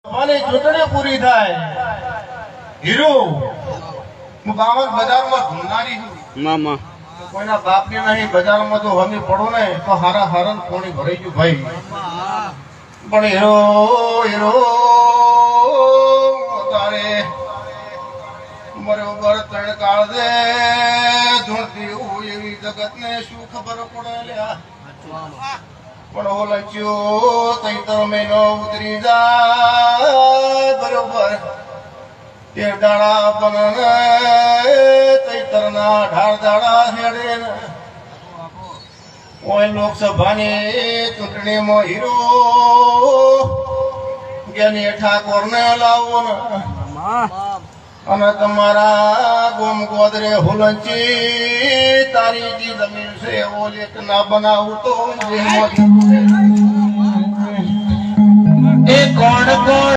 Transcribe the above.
મારી ચૂંટણી પૂરી થાય હીરો હું ગામમાં બજારમાં ઘૂમનારી છું મામા કોઈના બાપની નહીં બજારમાં તો હમી પડો ને તો હારા હારન કોણી ભરાઈ ગયું ભાઈ પણ હીરો હીરો તારે મરે ઉપર ત્રણ કાળ દે ધૂણતી હું એવી જગતને શું ખબર પડે લ્યા પણ ઓલચ્યો તૈતર મહિનો ઉતરી જાય બરોબર તે દાડા બનને તૈતર ના 18 દાડા હેડે ને ઓય લોકસભાની ચૂંટણીમાં હીરો જ્ઞાની ઠાકોર ને લાવો ને અને તમારા ગોમ ગોદરે હુલંચી તારી જી જમીન છે એવો લેખ ના બનાવું તો એ કોણ કોણ